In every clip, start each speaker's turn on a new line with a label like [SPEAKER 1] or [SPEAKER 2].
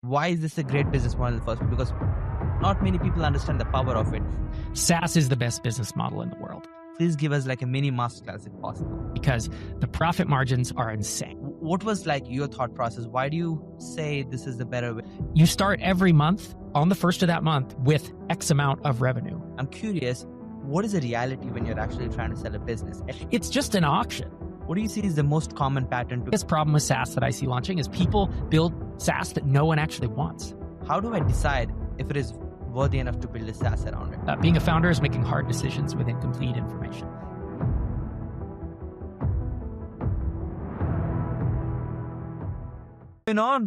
[SPEAKER 1] Why is this a great business model in the first place? Because not many people understand the power of it.
[SPEAKER 2] SaaS is the best business model in the world.
[SPEAKER 1] Please give us like a mini masterclass if possible.
[SPEAKER 2] Because the profit margins are insane.
[SPEAKER 1] What was like your thought process? Why do you say this is the better way?
[SPEAKER 2] You start every month on the first of that month with X amount of revenue.
[SPEAKER 1] I'm curious, what is the reality when you're actually trying to sell a business?
[SPEAKER 2] It's just an auction.
[SPEAKER 1] What do you see is the most common pattern?
[SPEAKER 2] The biggest problem with SaaS that I see launching is people build SaaS that no one actually wants.
[SPEAKER 1] How do I decide if it is worthy enough to build a SaaS around it?
[SPEAKER 2] Being a founder is making hard decisions with incomplete information.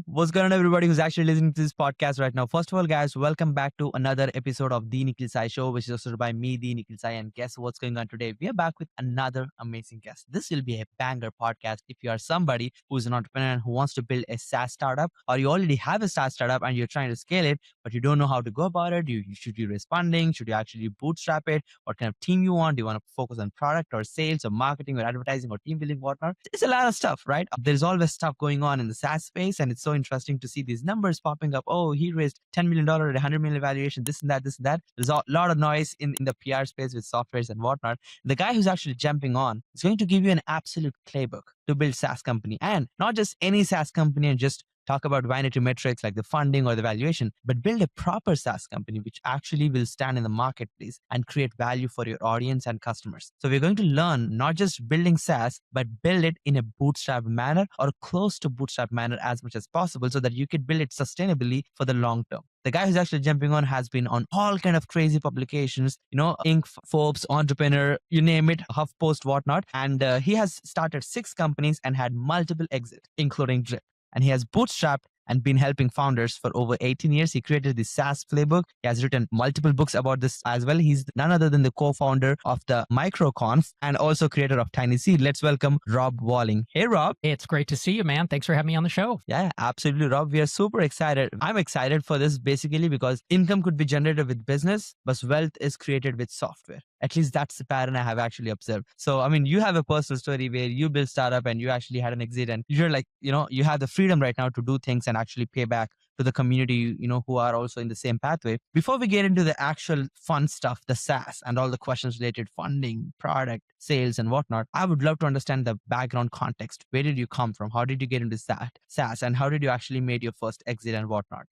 [SPEAKER 1] What's going on, everybody who's actually listening to this podcast right now? First of all, guys, welcome back to another episode of the Nikhil Sai Show, which is hosted by me, the Nikhil Sai. And guess what's going on today? We are back with another amazing guest. This will be a banger podcast if you are somebody who's an entrepreneur and who wants to build a SaaS startup, or you already have a SaaS startup and you're trying to scale it, but you don't know how to go about it. Should you raise funding? Should you actually bootstrap it? What kind of team you want? Do you want to focus on product or sales or marketing or advertising or team building, whatnot? It's a lot of stuff, right? There's always stuff going on in the SaaS space. And it's so interesting to see these numbers popping up. Oh, he raised $10 million at $100 million valuation, this and that, this and that. There's a lot of noise in the PR space with softwares and whatnot. The guy who's actually jumping on is going to give you an absolute playbook to build SaaS company, and not just any SaaS company and just talk about vanity metrics like the funding or the valuation, but build a proper SaaS company which actually will stand in the marketplace and create value for your audience and customers. So we're going to learn not just building SaaS, but build it in a bootstrap manner or close to bootstrap manner as much as possible so that you could build it sustainably for the long term. The guy who's actually jumping on has been on all kind of crazy publications, Inc., Forbes, Entrepreneur, you name it, HuffPost, whatnot. And he has started 6 companies and had multiple exits, including Drip. And he has bootstrapped and been helping founders for over 18 years. He created the SaaS playbook. He has written multiple books about this as well. He's none other than the co-founder of the MicroConf and also creator of TinySeed. Let's welcome Rob Walling. Hey, Rob.
[SPEAKER 2] It's great to see you, man. Thanks for having me on the show.
[SPEAKER 1] Yeah, absolutely, Rob. We are super excited. I'm excited for this basically because income could be generated with business, but wealth is created with software. At least that's the pattern I have actually observed. So, I mean, you have a personal story where you built startup and you actually had an exit and you're like, you have the freedom right now to do things and actually pay back to the community, who are also in the same pathway. Before we get into the actual fun stuff, the SaaS and all the questions related funding, product, sales and whatnot, I would love to understand the background context. Where did you come from? How did you get into SaaS? And how did you actually made your first exit and whatnot?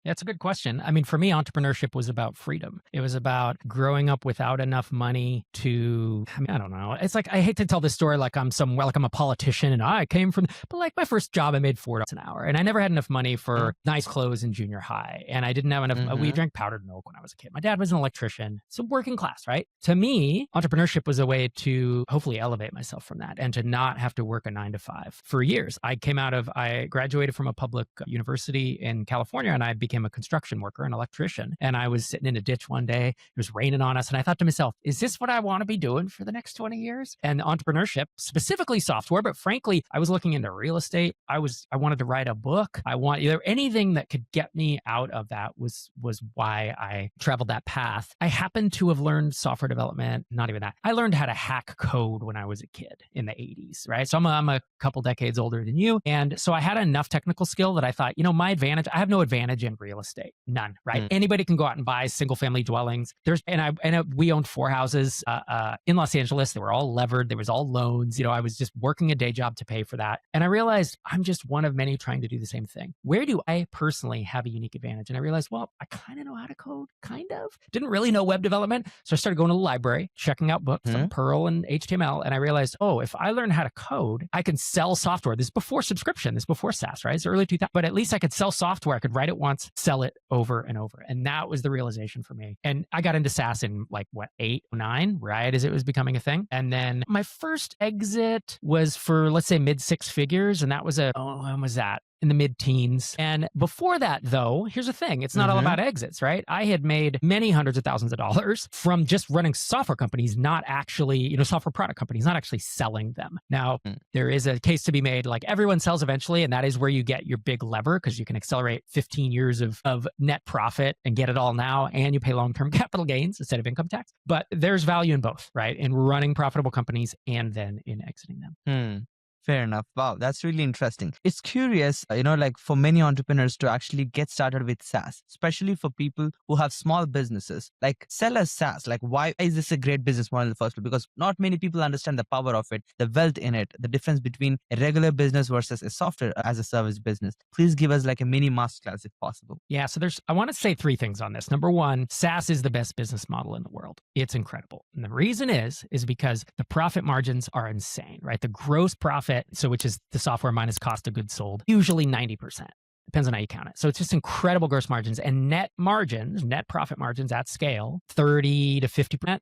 [SPEAKER 2] Yeah, it's a good question. I mean, for me, entrepreneurship was about freedom. It was about growing up without enough money to, I don't know. It's like, I hate to tell this story like I'm a politician and I came from, but like my first job, I made $4 an hour and I never had enough money for nice clothes in junior high. And I didn't have enough, we drank powdered milk when I was a kid. My dad was an electrician. So working class, right? To me, entrepreneurship was a way to hopefully elevate myself from that and to not have to work a 9-to-5 for years. I graduated from a public university in California and I became a construction worker, an electrician. And I was sitting in a ditch one day. It was raining on us. And I thought to myself, is this what I want to be doing for the next 20 years? And entrepreneurship, specifically software, but frankly, I was looking into real estate. I wanted to write a book. Anything that could get me out of that was why I traveled that path. I happened to have learned software development, not even that. I learned how to hack code when I was a kid in the 80s, right? So I'm a couple decades older than you. And so I had enough technical skill that I thought, my advantage, I have no advantage in real estate. None, right? Anybody can go out and buy single family dwellings. We owned 4 houses in Los Angeles. They were all levered. There was all loans. I was just working a day job to pay for that. And I realized I'm just one of many trying to do the same thing. Where do I personally have a unique advantage? And I realized, well, I kind of know how to code, kind of. Didn't really know web development. So I started going to the library, checking out books on Perl and HTML. And I realized, if I learn how to code, I can sell software. This is before subscription. This is before SaaS, right? It's early 2000s. But at least I could sell software. I could write it once, sell it over and over. And that was the realization for me. And I got into SaaS in 8, 9, right? As it was becoming a thing. And then my first exit was for, let's say, mid 6 figures. And that was when was that? In the mid-teens. And before that, though, here's the thing. It's not all about exits, right? I had made many hundreds of thousands of dollars from just running software companies, not actually, software product companies, not actually selling them. Now, there is a case to be made, like everyone sells eventually, and that is where you get your big lever because you can accelerate 15 years of net profit and get it all now, and you pay long-term capital gains instead of income tax. But there's value in both, right? In running profitable companies and then in exiting them.
[SPEAKER 1] Fair enough. Wow, that's really interesting. It's curious, like for many entrepreneurs to actually get started with SaaS, especially for people who have small businesses. Like sell as SaaS. Like, why is this a great business model in the first place? Because not many people understand the power of it, the wealth in it, the difference between a regular business versus a software as a service business. Please give us like a mini masterclass if possible.
[SPEAKER 2] Yeah, so I want to say three things on this. Number one, SaaS is the best business model in the world. It's incredible. And the reason is because the profit margins are insane, right? The gross profit, so which is the software minus cost of goods sold, usually 90%. Depends on how you count it. So it's just incredible gross margins and net margins, net profit margins at scale, 30 to 50%.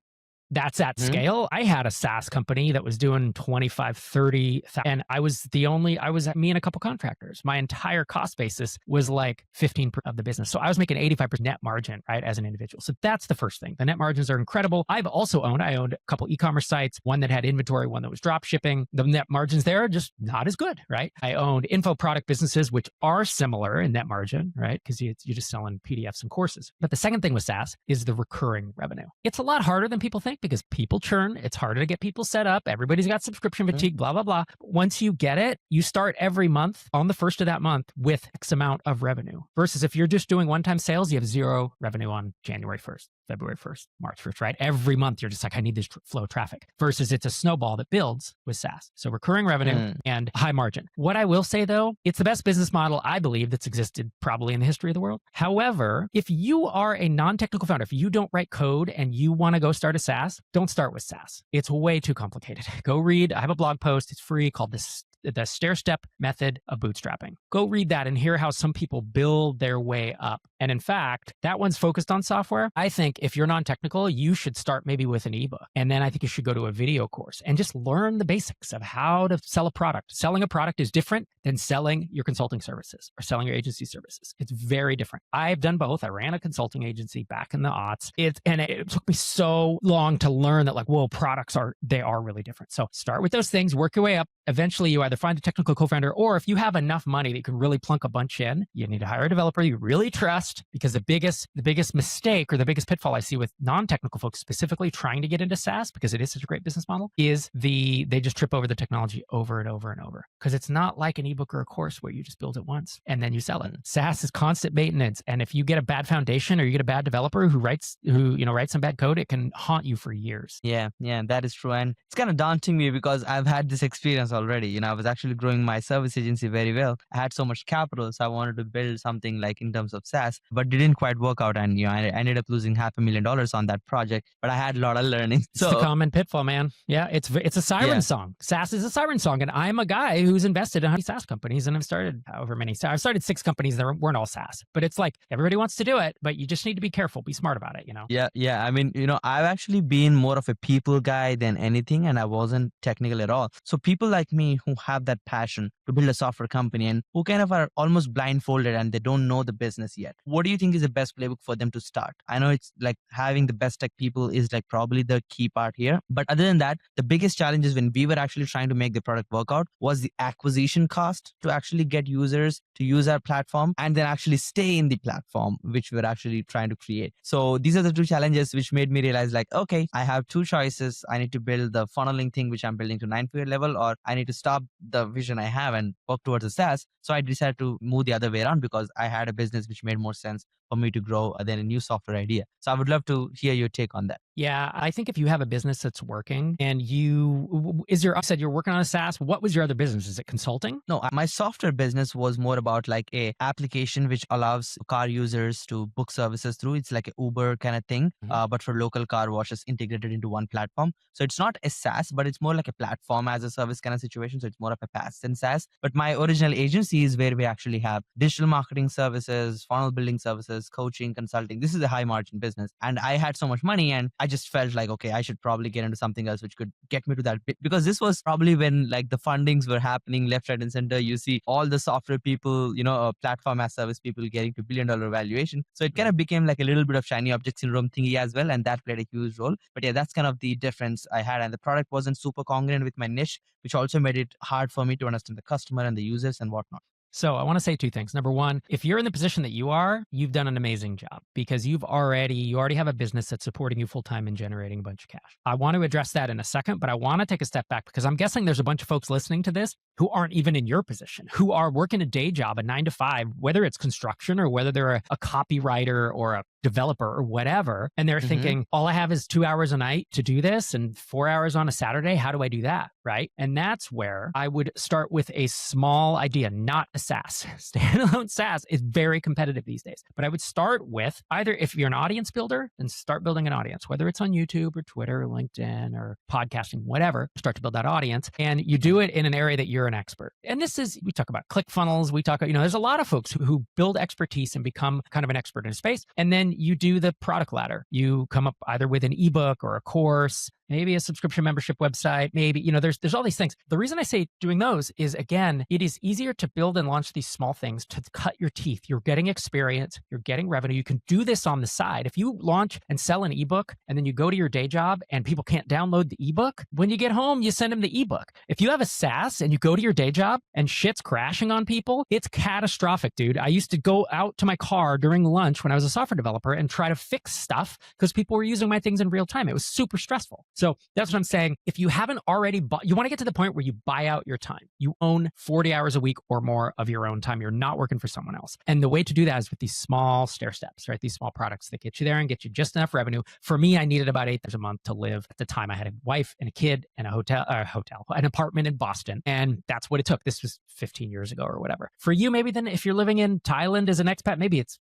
[SPEAKER 2] That's at scale. I had a SaaS company that was doing 25, 30, and I was me and a couple contractors. My entire cost basis was like 15% of the business. So I was making 85% net margin, right, as an individual. So that's the first thing. The net margins are incredible. I owned a couple e-commerce sites, one that had inventory, one that was drop shipping. The net margins there are just not as good, right? I owned info product businesses, which are similar in net margin, right? Because you're just selling PDFs and courses. But the second thing with SaaS is the recurring revenue. It's a lot harder than people think because people churn. It's harder to get people set up. Everybody's got subscription fatigue, blah, blah, blah. But once you get it, you start every month on the first of that month with X amount of revenue. Versus if you're just doing one-time sales, you have zero revenue on January 1st. February 1st, March 1st, right? Every month you're just like, I need this flow of traffic versus it's a snowball that builds with SaaS. So recurring revenue and high margin. What I will say though, it's the best business model I believe that's existed probably in the history of the world. However, if you are a non-technical founder, if you don't write code and you want to go start a SaaS, don't start with SaaS. It's way too complicated. Go read, I have a blog post, it's free, called the stair-step method of bootstrapping. Go read that and hear how some people build their way up. And in fact, that one's focused on software. I think if you're non-technical, you should start maybe with an ebook. And then I think you should go to a video course and just learn the basics of how to sell a product. Selling a product is different than selling your consulting services or selling your agency services. It's very different. I've done both. I ran a consulting agency back in the aughts. It took me so long to learn that products are really different. So start with those things, work your way up. Eventually you either find a technical co-founder, or if you have enough money that you can really plunk a bunch in, you need to hire a developer you really trust, because the biggest mistake or the biggest pitfall I see with non-technical folks specifically trying to get into SaaS, because it is such a great business model, is they just trip over the technology over and over and over. Because it's not like an ebook or a course where you just build it once and then you sell it. SaaS is constant maintenance. And if you get a bad foundation or you get a bad developer who writes some bad code, it can haunt you for years.
[SPEAKER 1] Yeah, that is true. And it's kind of daunting me because I've had this experience already. I was actually growing my service agency very well. I had so much capital, so I wanted to build something like in terms of SaaS, but it didn't quite work out. And I ended up losing $500,000 on that project, but I had a lot of learning.
[SPEAKER 2] It's the common pitfall, man. Yeah, it's a siren song. SaaS is a siren song. And I'm a guy who's invested in SaaS companies, and I've started I've started 6 companies that weren't all SaaS, but it's like everybody wants to do it, but you just need to be careful, be smart about it,
[SPEAKER 1] Yeah. I mean, I've actually been more of a people guy than anything, and I wasn't technical at all. So people like me who have that passion to build a software company and who kind of are almost blindfolded and they don't know the business yet, what do you think is the best playbook for them to start? I know it's like having the best tech people is like probably the key part here, but other than that, the biggest challenge is when we were actually trying to make the product work out was the acquisition cost to actually get users to use our platform and then actually stay in the platform, which we're actually trying to create. So these are the 2 challenges which made me realize okay, I have 2 choices. I need to build the funneling thing, which I'm building to 9-figure level, or I need to stop the vision I have and work towards a SaaS. So I decided to move the other way around because I had a business which made more sense for me to grow than a new software idea. So I would love to hear your take on that.
[SPEAKER 2] Yeah, I think if you have a business that's working and you said you're working on a SaaS, what was your other business? Is it consulting?
[SPEAKER 1] No, my software business was more about like a application which allows car users to book services through. It's like an Uber kind of thing, but for local car washes integrated into one platform. So it's not a SaaS, but it's more like a platform as a service kind of situation. So it's more of a PaaS than SaaS. But my original agency is where we actually have digital marketing services, funnel building services, coaching, consulting. This is a high margin business. And I had so much money and I just felt like, okay, I should probably get into something else which could get me to that bit. Because this was probably when like the fundings were happening left, right, and center. You see all the software people, platform as service people getting to $1 billion valuation. So it kind of became like a little bit of shiny object syndrome thingy as well. And that played a huge role. But yeah, that's kind of the difference I had. And the product wasn't super congruent with my niche, which also made it hard for me to understand the customer and the users and whatnot.
[SPEAKER 2] So I want to say 2 things. Number one, if you're in the position that you are, you've done an amazing job because you already have a business that's supporting you full-time and generating a bunch of cash. I want to address that in a second, but I want to take a step back because I'm guessing there's a bunch of folks listening to this who aren't even in your position, who are working a day job, a 9 to 5, whether it's construction or whether they're a copywriter or a developer or whatever. And they're thinking, all I have is 2 hours a night to do this and 4 hours on a Saturday. How do I do that? Right. And that's where I would start with a small idea, not a SaaS. Standalone SaaS is very competitive these days. But I would start with either, if you're an audience builder, then start building an audience, whether it's on YouTube or Twitter or LinkedIn or podcasting, whatever, start to build that audience. And you do it in an area that you're an expert. And this is, we talk about ClickFunnels. We talk, there's a lot of folks who build expertise and become kind of an expert in a space. And then you do the product ladder. You come up either with an ebook or a course, maybe a subscription membership website, maybe, there's all these things. The reason I say doing those is, again, it is easier to build and launch these small things to cut your teeth. You're getting experience, you're getting revenue. You can do this on the side. If you launch and sell an ebook and then you go to your day job and people can't download the ebook, when you get home, you send them the ebook. If you have a SaaS and you go to your day job and shit's crashing on people, it's catastrophic, dude. I used to go out to my car during lunch when I was a software developer and try to fix stuff because people were using my things in real time. It was super stressful. So that's what I'm saying. If you haven't already bought, you want to get to the point where you buy out your time. You own 40 hours a week or more of your own time. You're not working for someone else. And the way to do that is with these small stair steps, right? These small products that get you there and get you just enough revenue. For me, I needed about $8 a month to live. At the time, I had a wife and a kid and an apartment in Boston. And that's what it took. This was 15 years ago or whatever. For you, maybe then if you're living in Thailand as an expat, maybe it's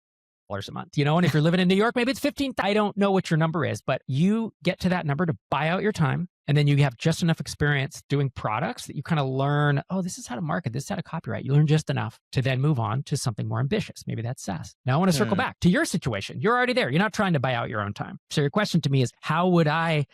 [SPEAKER 2] a month, and if you're living in New York, maybe it's 15. I don't know what your number is, but you get to that number to buy out your time. And then you have just enough experience doing products that you kind of learn, this is how to market, this is how to copyright. You learn just enough to then move on to something more ambitious. Maybe that's SaaS. Now I want to circle back to your situation. You're already there. You're not trying to buy out your own time. So your question to me is, how would I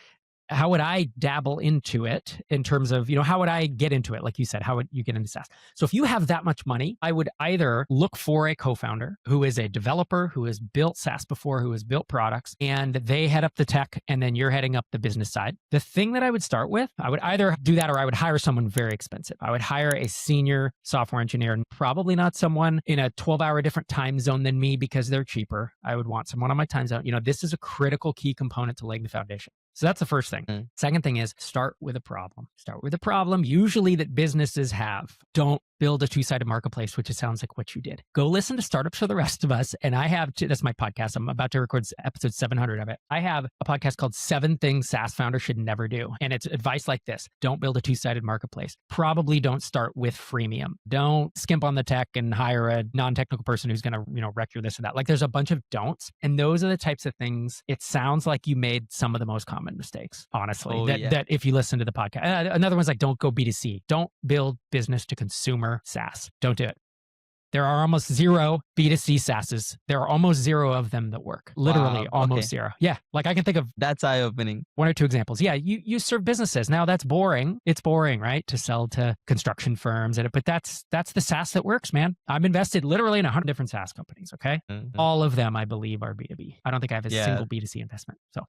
[SPEAKER 2] dabble into it in terms of, how would I get into it? Like you said, how would you get into SaaS? So if you have that much money, I would either look for a co-founder who is a developer, who has built SaaS before, who has built products, and they head up the tech, and then you're heading up the business side. The thing that I would start with, I would either do that or I would hire someone very expensive. I would hire a senior software engineer, and probably not someone in a 12-hour different time zone than me because they're cheaper. I would want someone on my time zone. This is a critical key component to laying the foundation. So that's the first thing. Second thing is start with a problem. Start with a problem, usually that businesses have. Don't build a two-sided marketplace, which it sounds like what you did. Go listen to Startups for the Rest of Us. And I have, that's my podcast. I'm about to record episode 700 of it. I have a podcast called 7 Things SaaS Founders Should Never Do. And it's advice like this. Don't build a two-sided marketplace. Probably don't start with freemium. Don't skimp on the tech and hire a non-technical person who's going to, wreck your this and that. Like there's a bunch of don'ts. And those are the types of things, it sounds like you made some of the most common mistakes, honestly, that if you listen to the podcast. Another one's like, don't go B2C. Don't build business to consumer SaaS. Don't do it. There are almost zero B2C SaaSes. There are almost zero of them that work. Literally almost zero. Yeah. Like I can think of
[SPEAKER 1] that's eye-opening.
[SPEAKER 2] 1 or 2 examples. Yeah. You serve businesses. Now that's boring. It's boring, right? To sell to construction firms. But that's the SaaS that works, man. I'm invested literally in 100 different SaaS companies. Okay. All of them, I believe, are B2B. I don't think I have a single B2C investment. So.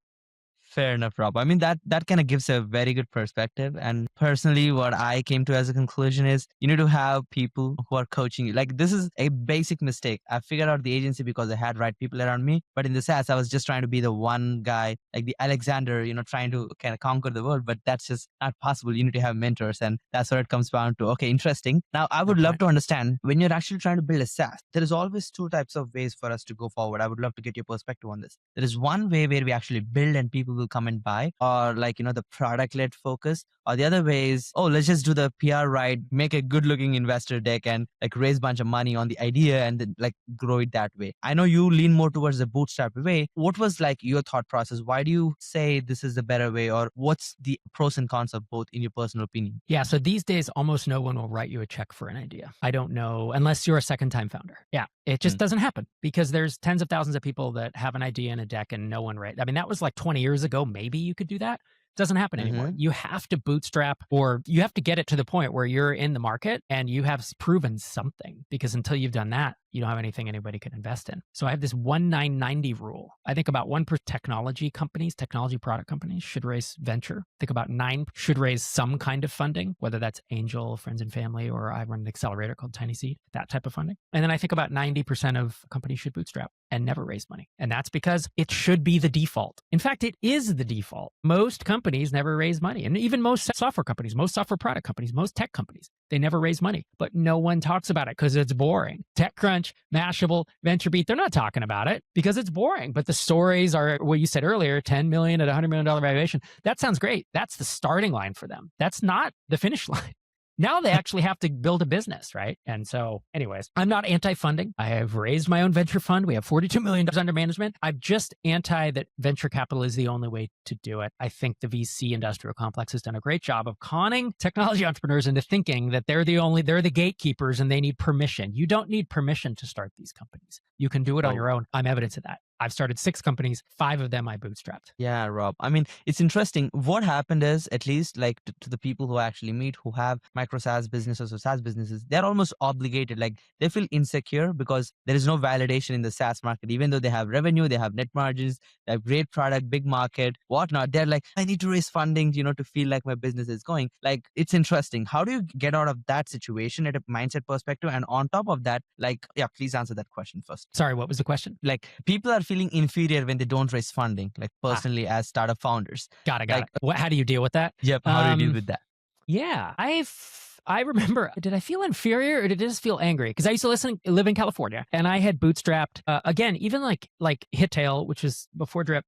[SPEAKER 1] Fair enough, Rob. I mean, that kind of gives a very good perspective. And personally, what I came to as a conclusion is you need to have people who are coaching you. Like this is a basic mistake. I figured out the agency because I had right people around me. But in the SaaS, I was just trying to be the one guy, like the Alexander, trying to kind of conquer the world. But that's just not possible. You need to have mentors. And that's what it comes down to. Okay, interesting. Now, I would love to understand when you're actually trying to build a SaaS, there is always 2 types of ways for us to go forward. I would love to get your perspective on this. There is one way where we actually build and people will come and buy, or the product-led focus, or the other way is, let's just do the PR right, make a good-looking investor deck and raise a bunch of money on the idea and then grow it that way. I know you lean more towards the bootstrap way. What was your thought process? Why do you say this is the better way, or what's the pros and cons of both in your personal opinion?
[SPEAKER 2] Yeah. So these days, almost no one will write you a check for an idea. I don't know, unless you're a second-time founder. Yeah. It just doesn't happen because there's tens of thousands of people that have an idea in a deck and no one writes. I mean, that was 20 years ago. Maybe you could do that. Doesn't happen anymore. You have to bootstrap, or you have to get it to the point where you're in the market and you have proven something, because until you've done that, you don't have anything anybody can invest in. So I have this 1-9-90 rule. I think about 1 per technology product companies should raise venture. I think about 9 should raise some kind of funding, whether that's angel, friends and family, or I run an accelerator called TinySeed, that type of funding. And then I think about 90% of companies should bootstrap and never raise money. And that's because it should be the default. In fact, it is the default. Most companies never raise money. And even most software companies, most software product companies, most tech companies, They never raise money, but no one talks about it because it's boring. TechCrunch, Mashable, VentureBeat, they're not talking about it because it's boring. But the stories are what you said earlier, $10 million at $100 million valuation. That sounds great. That's the starting line for them. That's not the finish line. Now they actually have to build a business, right? And so anyways, I'm not anti-funding. I have raised my own venture fund. We have $42 million under management. I'm just anti that venture capital is the only way to do it. I think the VC industrial complex has done a great job of conning technology entrepreneurs into thinking that they're the gatekeepers and they need permission. You don't need permission to start these companies. You can do it on your own. I'm evidence of that. I've started 6 companies, 5 of them I bootstrapped.
[SPEAKER 1] Yeah, Rob. I mean, it's interesting. What happened is, at least like to the people who I actually meet who have micro SaaS businesses or SaaS businesses, they're almost obligated. Like they feel insecure because there is no validation in the SaaS market. Even though they have revenue, they have net margins, they have great product, big market, whatnot. They're like, I need to raise funding, to feel like my business is going. Like, it's interesting. How do you get out of that situation at a mindset perspective? And on top of that, like, yeah, please answer that question first.
[SPEAKER 2] Sorry, what was the question?
[SPEAKER 1] Like, people are feeling inferior when they don't raise funding, like personally as startup founders.
[SPEAKER 2] Got it. How do you deal with that?
[SPEAKER 1] Yep. How do you deal with that?
[SPEAKER 2] Yeah, I remember, did I feel inferior or did I just feel angry? Because I used to live in California and I had bootstrapped, again, even like Hittail, which was before Drip,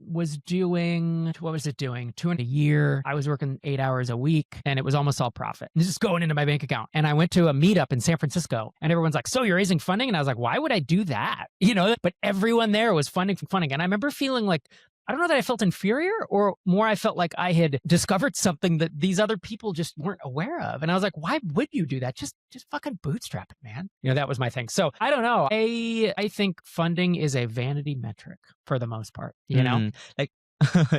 [SPEAKER 2] was doing, what was it doing? $200 a year. I was working 8 hours a week and it was almost all profit. This is going into my bank account. And I went to a meetup in San Francisco and everyone's like, so you're raising funding? And I was like, why would I do that? But everyone there was funding. And I remember feeling like, I don't know that I felt inferior or more I felt like I had discovered something that these other people just weren't aware of. And I was like, why would you do that? Just fucking bootstrap it, man. That was my thing. So I don't know. I think funding is a vanity metric for the most part,
[SPEAKER 1] Like,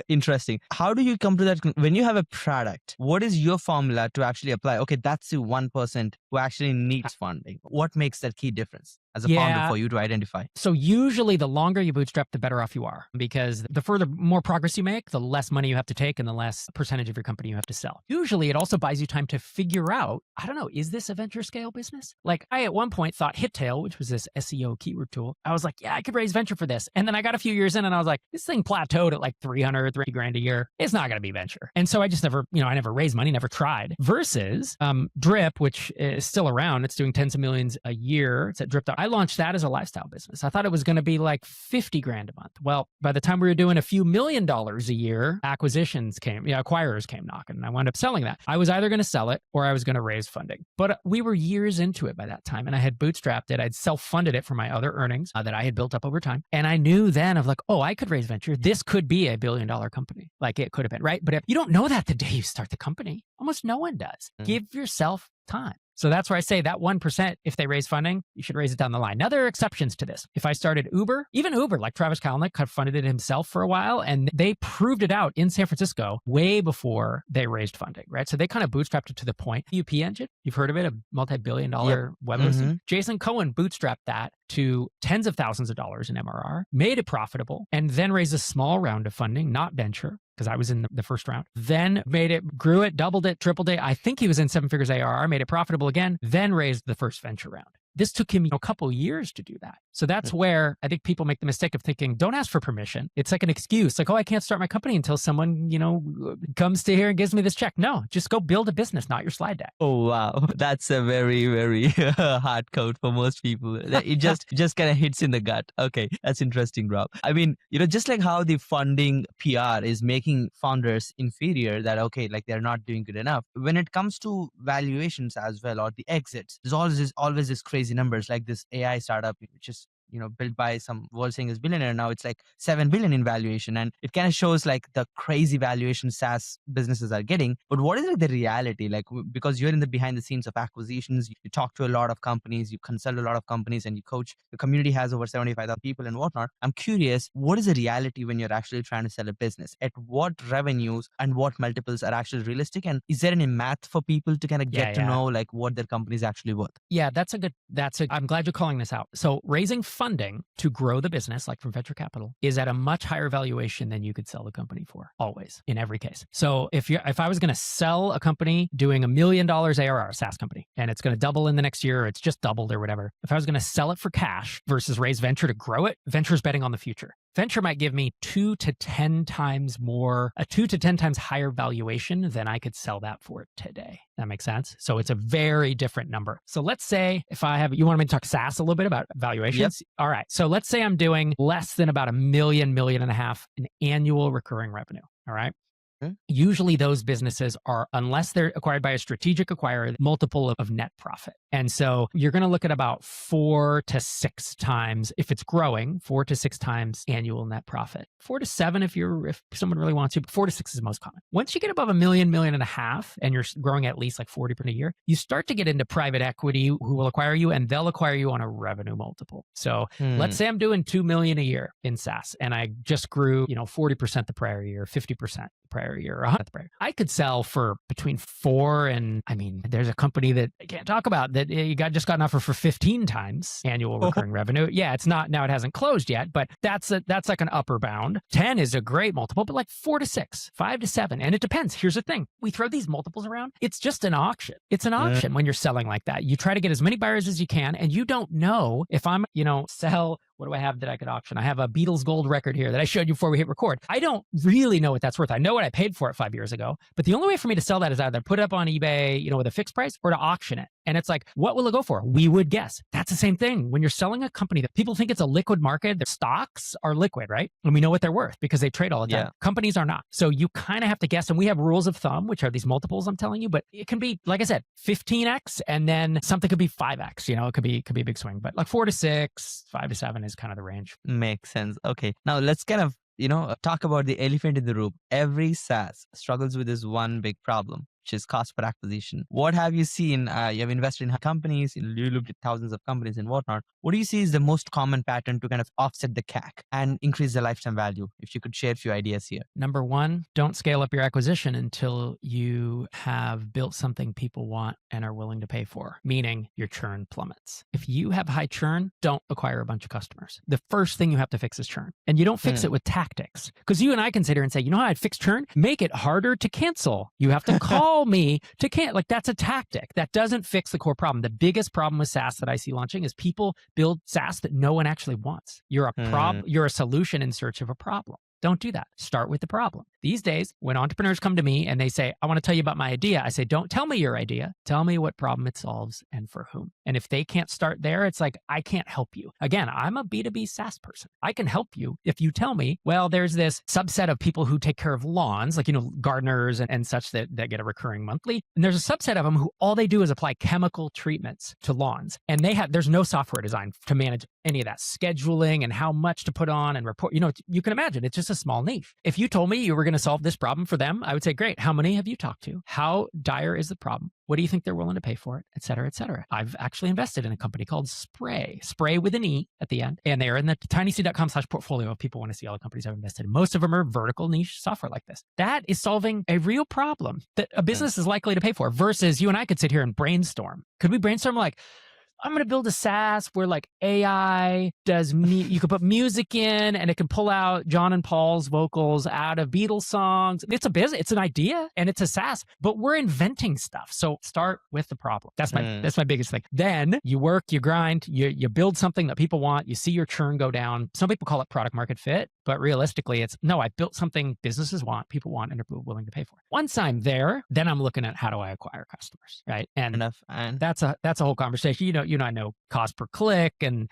[SPEAKER 1] interesting. How do you come to that? When you have a product, what is your formula to actually apply? Okay, that's the 1% who actually needs funding. What makes that key difference as a founder for you to identify?
[SPEAKER 2] So usually the longer you bootstrap, the better off you are, because the more progress you make, the less money you have to take and the less percentage of your company you have to sell. Usually it also buys you time to figure out, I don't know, is this a venture scale business? Like I at one point thought Hittail, which was this SEO keyword tool, I was like, yeah, I could raise venture for this. And then I got a few years in and I was like, this thing plateaued at like 300 grand a year. It's not going to be venture. And so I just never, I never raised money, never tried. Versus Drip, which is still around. It's doing tens of millions a year. It's at Drip. I launched that as a lifestyle business. I thought it was going to be like 50 grand a month. Well, by the time we were doing a few $1 million a year, acquirers came knocking and I wound up selling that. I was either going to sell it or I was going to raise funding. But we were years into it by that time and I had bootstrapped it. I'd self-funded it from my other earnings that I had built up over time. And I knew then of like, oh, I could raise venture. This could be a $1 billion company. Like it could have been, right? But if you don't know that the day you start the company, almost no one does. Give yourself time. So that's where I say that 1%, if they raise funding, you should raise it down the line. Now, there are exceptions to this. If I started Uber, even Uber, like Travis Kalanick had funded it himself for a while, and they proved it out in San Francisco way before they raised funding, right? So they kind of bootstrapped it to the point. UP Engine, you've heard of it, a multi-billion-dollar web hosting. Jason Cohen bootstrapped that to tens of thousands of dollars in MRR, made it profitable, and then raised a small round of funding, not venture, because I was in the first round, then grew it, doubled it, tripled it. I think he was in 7 figures ARR, made it profitable again, then raised the first venture round. This took him a couple years to do that. So that's where I think people make the mistake of thinking, don't ask for permission. It's like an excuse. Like, oh, I can't start my company until someone, comes to here and gives me this check. No, just go build a business, not your slide deck.
[SPEAKER 1] Oh, wow. That's a very, very hard code for most people. It just kind of hits in the gut. Okay, that's interesting, Rob. I mean, just like how the funding PR is making founders inferior, that, okay, like they're not doing good enough. When it comes to valuations as well, or the exits, there's always this crazy numbers, like this AI startup, which is built by some world famous billionaire. Now it's like 7 billion in valuation, and it kind of shows like the crazy valuation SaaS businesses are getting. But what is like the reality? Like, because you're in the behind the scenes of acquisitions, you talk to a lot of companies, you consult a lot of companies, and you coach. The community has over 75,000 people and whatnot. I'm curious, what is the reality when you're actually trying to sell a business? At what revenues and what multiples are actually realistic? And is there any math for people to kind of get to know like what their company is actually worth?
[SPEAKER 2] Yeah, I'm glad you're calling this out. So raising funding to grow the business, like from venture capital, is at a much higher valuation than you could sell the company for, always, in every case. So if I was going to sell a company doing $1 million ARR, SaaS company, and it's going to double in the next year, or it's just doubled or whatever, if I was going to sell it for cash versus raise venture to grow it, venture is betting on the future. venture might give me 2 to 10 times more, a 2 to 10 times higher valuation than I could sell that for today. That makes sense? So it's a very different number. So let's say if I have, you want me to talk SaaS a little bit about valuations? Yep. All right. So let's say I'm doing less than about $1 million, $1.5 million in annual recurring revenue. All right. Usually those businesses are, unless they're acquired by a strategic acquirer, multiple of net profit. And so you're going to look at about 4 to 6 times, if it's growing, 4 to 6 times annual net profit. 4 to 7 if someone really wants to, but 4 to 6 is most common. Once you get above $1 million, $1.5 million, and you're growing at least like 40% a year, you start to get into private equity who will acquire you, and they'll acquire you on a revenue multiple. So let's say I'm doing $2 million a year in SaaS, and I just grew, 40% the prior year, 50% the prior year, 100% the prior year. I could sell for between 4 and, there's a company that I can't talk about that just got an offer for 15 times annual recurring revenue. Yeah, it's not, now it hasn't closed yet, but that's like an upper bound. 10 is a great multiple, but like 4 to 6, 5 to 7. And it depends. Here's the thing. We throw these multiples around. It's just an auction. It's an auction when you're selling like that. You try to get as many buyers as you can, and you don't know if I'm, sell, what do I have that I could auction? I have a Beatles gold record here that I showed you before we hit record. I don't really know what that's worth. I know what I paid for it 5 years ago, but the only way for me to sell that is either put it up on eBay, with a fixed price, or to auction it. And it's like, what will it go for? We would guess. That's the same thing. When you're selling a company that people think it's a liquid market, their stocks are liquid, right? And we know what they're worth because they trade all the time. Yeah. Companies are not. So you kind of have to guess. And we have rules of thumb, which are these multiples I'm telling you, but it can be, like I said, 15x, and then something could be 5x, it could be a big swing, but like 4 to 6, 5 to 7 is kind of the range.
[SPEAKER 1] Makes sense. Okay. Now let's kind of, talk about the elephant in the room. Every SaaS struggles with this one big problem, which is cost per acquisition. What have you seen? You have invested in companies, you looked at thousands of companies and whatnot. What do you see is the most common pattern to kind of offset the CAC and increase the lifetime value? If you could share a few ideas here.
[SPEAKER 2] Number one, don't scale up your acquisition until you have built something people want and are willing to pay for, meaning your churn plummets. If you have high churn, don't acquire a bunch of customers. The first thing you have to fix is churn. And you don't fix it with tactics. Because you and I can sit here and say, you know how I'd fix churn? Make it harder to cancel. You have to call me to cancel. Like, that's a tactic. That doesn't fix the core problem. The biggest problem with SaaS that I see launching is people build SaaS that no one actually wants. You're a solution in search of a problem. Don't do that. Start with the problem. These days, when entrepreneurs come to me and they say, I want to tell you about my idea, I say, don't tell me your idea. Tell me what problem it solves and for whom. And if they can't start there, it's like, I can't help you. Again, I'm a B2B SaaS person. I can help you if you tell me, well, there's this subset of people who take care of lawns, like, gardeners and such that get a recurring monthly. And there's a subset of them who all they do is apply chemical treatments to lawns. And there's no software design to manage any of that scheduling and how much to put on and report. You can imagine it's just a small niche. If you told me you were going to solve this problem for them, I would say, great. How many have you talked to? How dire is the problem? What do you think they're willing to pay for it? Et cetera, et cetera. I've actually invested in a company called Spray with an E at the end. And they're in the tinyseed.com/portfolio if people want to see all the companies I've invested in. Most of them are vertical niche software like this. That is solving a real problem that a business is likely to pay for, versus you and I could sit here and brainstorm. Could we brainstorm like, I'm going to build a SaaS where like AI does you could put music in and it can pull out John and Paul's vocals out of Beatles songs. It's a business, it's an idea, and it's a SaaS, but we're inventing stuff. So start with the problem. That's my biggest thing. Then you work, you grind, you build something that people want, you see your churn go down. Some people call it product market fit, but realistically it's, no, I built something businesses want, people want, and are willing to pay for. Once I'm there, then I'm looking at how do I acquire customers, right? And that's a whole conversation. I know cost per click and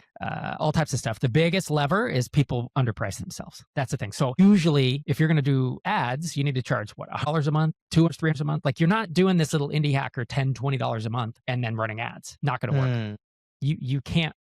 [SPEAKER 2] all types of stuff. The biggest lever is people underprice themselves. That's the thing. So usually if you're going to do ads, you need to charge what, $100 a month, $200, $300 a month. Like, you're not doing this little indie hacker $10, $20 a month and then running ads. Not going to work. You can't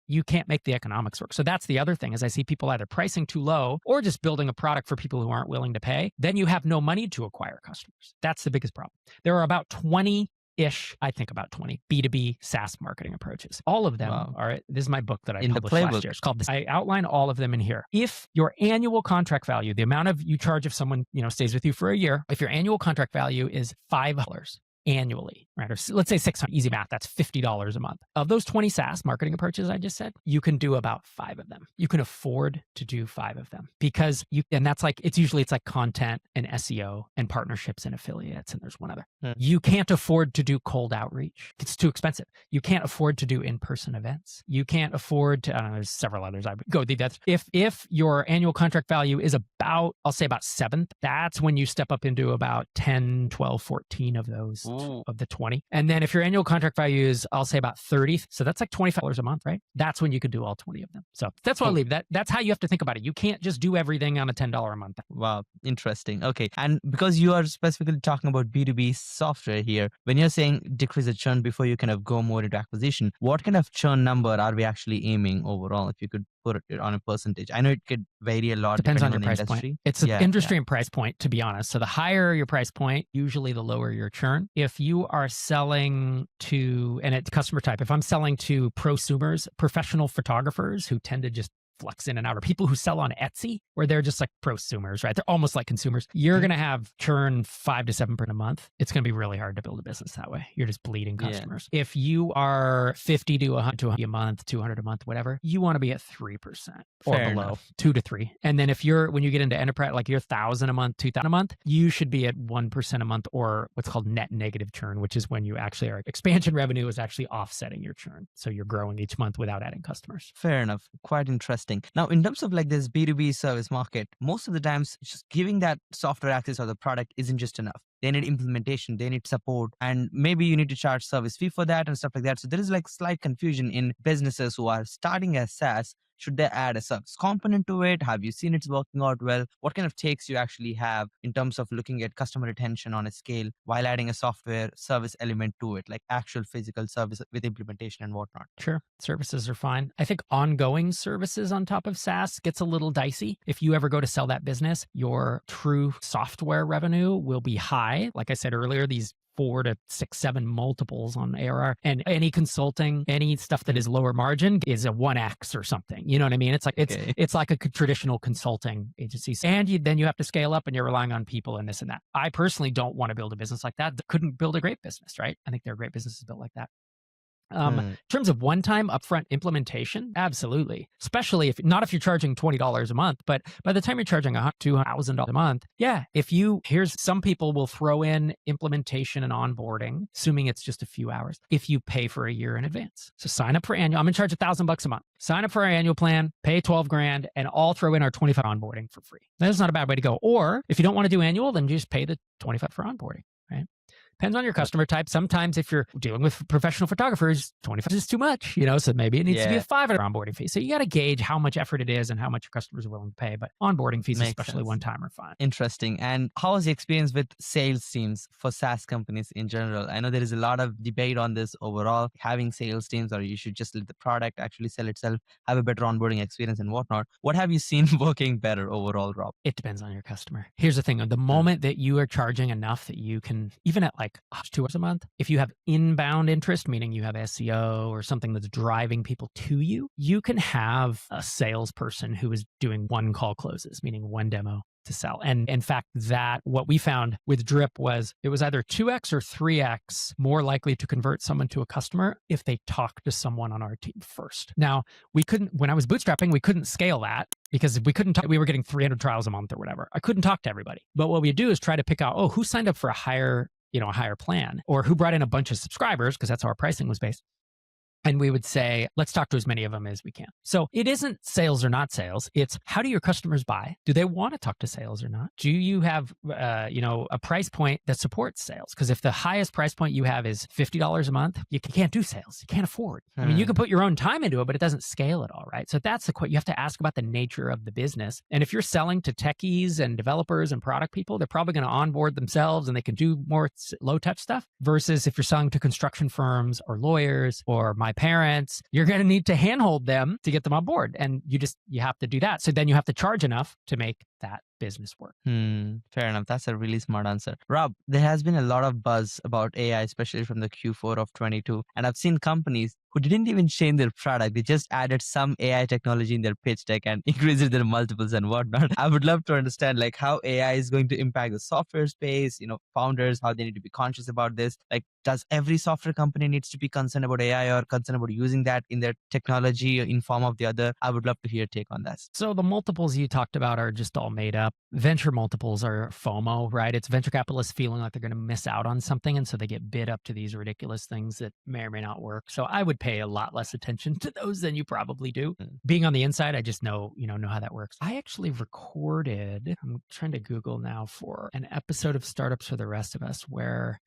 [SPEAKER 2] make the economics work. So that's the other thing, is I see people either pricing too low or just building a product for people who aren't willing to pay. Then you have no money to acquire customers. That's the biggest problem. There are about 20 B2B SaaS marketing approaches. All of them are, this is my book that I published last year. It's called this. I outline all of them in here. If your annual contract value, the amount of you charge if someone, stays with you for a year, if your annual contract value is $5, annually, right? Or let's say 600, easy math, that's $50 a month. Of those 20 SaaS marketing approaches I just said, you can do about 5 of them. You can afford to do 5 of them because and that's like, it's like content and SEO and partnerships and affiliates. And there's one other. You can't afford to do cold outreach. It's too expensive. You can't afford to do in-person events. You can't afford to, I don't know, there's several others. I would go, that's if your annual contract value is about, I'll say about 7th, that's when you step up into about 10, 12, 14 of those of the 20. And then if your annual contract value is, I'll say about 30, so that's like $25 a month, right? That's when you could do all 20 of them. So that's what I'll leave. That's how you have to think about it. You can't just do everything on a $10 a month.
[SPEAKER 1] Wow, interesting. Okay. And because you are specifically talking about B2B software here, when you're saying decrease the churn before you kind of go more into acquisition, what kind of churn number are we actually aiming overall? If you could put it on a percentage. I know it could vary a lot.
[SPEAKER 2] Depends on your
[SPEAKER 1] the
[SPEAKER 2] price
[SPEAKER 1] industry.
[SPEAKER 2] point. It's an industry and price point, to be honest. So the higher your price point, usually the lower your churn. If you are selling to, and it's customer type, if I'm selling to prosumers, professional photographers who tend to just flex in and out, or people who sell on Etsy where they're just like prosumers, right? They're almost like consumers. You're going to have churn 5 to 7% a month. It's going to be really hard to build a business that way. You're just bleeding customers. If you are 50 to 100 a month, 200 a month, whatever, you want to be at 3% or
[SPEAKER 1] Fair
[SPEAKER 2] below,
[SPEAKER 1] enough.
[SPEAKER 2] 2 to 3. And then when you get into enterprise, like you're 1,000 a month, 2,000 a month, you should be at 1% a month, or what's called net negative churn, which is when you actually are expansion revenue is actually offsetting your churn. So you're growing each month without adding customers.
[SPEAKER 1] Fair enough. Quite interesting. Now, in terms of like this B2B service market, most of the times just giving that software access or the product isn't just enough. They need implementation, they need support, and maybe you need to charge service fee for that and stuff like that. So there is like slight confusion in businesses who are starting as SaaS. Should they add a service component to it? Have you seen it's working out well? What kind of takes you actually have in terms of looking at customer retention on a scale while adding a software service element to it, like actual physical service with implementation and whatnot?
[SPEAKER 2] Sure. Services are fine. I think ongoing services on top of SaaS gets a little dicey. If you ever go to sell that business, your true software revenue will be high. Like I said earlier, these 4 to 6, 7 multiples on ARR, and any consulting, any stuff that is lower margin is a 1x or something. You know what I mean? It's like it's like a traditional consulting agency, and then you have to scale up, and you're relying on people and this and that. I personally don't want to build a business like that. Couldn't build a great business, right? I think there are great businesses built like that. In terms of one-time upfront implementation, absolutely. Especially if you're charging $20 a month, but by the time you're charging $2,000 a month, some people will throw in implementation and onboarding, assuming it's just a few hours, if you pay for a year in advance. So sign up for annual. I'm in charge of $1,000 a month. Sign up for our annual plan, pay $12,000, and I'll throw in our 25 onboarding for free. That's not a bad way to go. Or if you don't want to do annual, then just pay the 25 for onboarding, right? Depends on your customer type. Sometimes if you're dealing with professional photographers, 25 is too much, so maybe it needs to be a $5 onboarding fee. So you got to gauge how much effort it is and how much your customers are willing to pay. But onboarding fees, especially one time, are fine.
[SPEAKER 1] Interesting. And how was the experience with sales teams for SaaS companies in general? I know there is a lot of debate on this overall, having sales teams, or you should just let the product actually sell itself, have a better onboarding experience and whatnot. What have you seen working better overall, Rob?
[SPEAKER 2] It depends on your customer. Here's the thing. The moment that you are charging enough that you can, even at like $2 a month, if you have inbound interest, meaning you have SEO or something that's driving people to you, you can have a salesperson who is doing one call closes, meaning one demo to sell. And in fact, what we found with Drip was it was either 2x or 3x more likely to convert someone to a customer if they talk to someone on our team first. Now, when I was bootstrapping, we couldn't scale that because we couldn't talk, we were getting 300 trials a month or whatever. I couldn't talk to everybody. But what we do is try to pick out, who signed up for a higher plan, or who brought in a bunch of subscribers, because that's how our pricing was based. And we would say, let's talk to as many of them as we can. So it isn't sales or not sales. It's how do your customers buy? Do they want to talk to sales or not? Do you have, a price point that supports sales? Because if the highest price point you have is $50 a month, you can't do sales. You can't afford. I mean, you can put your own time into it, but it doesn't scale at all, right? So that's you have to ask about the nature of the business. And if you're selling to techies and developers and product people, they're probably going to onboard themselves and they can do more low touch stuff, versus if you're selling to construction firms or lawyers or my parents, you're going to need to handhold them to get them on board. And you have to do that. So then you have to charge enough to make that business work.
[SPEAKER 1] Fair enough. That's a really smart answer. Rob, there has been a lot of buzz about AI, especially from the Q4 of 22. And I've seen companies who didn't even change their product. They just added some AI technology in their pitch deck and increased their multiples and whatnot. I would love to understand like how AI is going to impact the software space, founders, how they need to be conscious about this. Like, does every software company needs to be concerned about AI or concerned about using that in their technology in form of the other? I would love to hear your take on that.
[SPEAKER 2] So the multiples you talked about are just all made up. Venture multiples are FOMO, right? It's venture capitalists feeling like they're going to miss out on something. And so they get bid up to these ridiculous things that may or may not work. So I would pay a lot less attention to those than you probably do. Being on the inside, I just know how that works. I actually recorded, I'm trying to Google now for an episode of Startups for the Rest of Us where